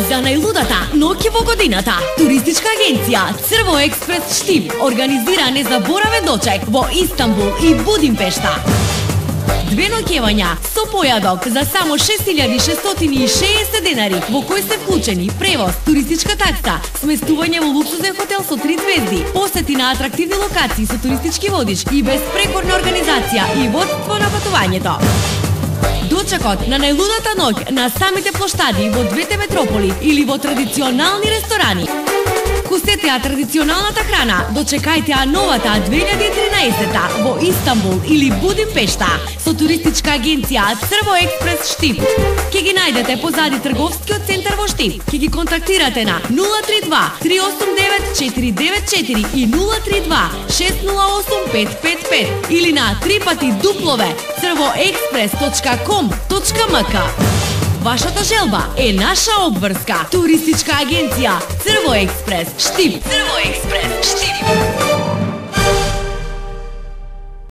За најлудата ноќе во годината, туристичка агенција Црво Експрес Штип организира незаборавен дочек во Истанбул и Будимпешта. 2 ноќевања со појадок за само 6660 денари, во кои се вклучени превоз, туристичка такса, сместување во луксузен хотел со 3 звезди, посети на атрактивни локации со туристички водич и безпрекорна организација и водство на патувањето. Дочекот на најлудата ноќ на самите плоштади во двете метрополи или во традиционални ресторани. Кусете ја традиционалната храна, дочекајте ја новата 2013 во Истанбул или Будимпешта со туристичка агенција Црво Експрес Штип. Ке ги најдете позади трговскиот центар во Штип. Ке ги контактирате на 032 389 494 и 032 608 555 или на www.crvoexpress.com.mk. Вашата желба е наша обврска. Туристичка агенција Црво Експрес Штип. Црво Експрес Штип.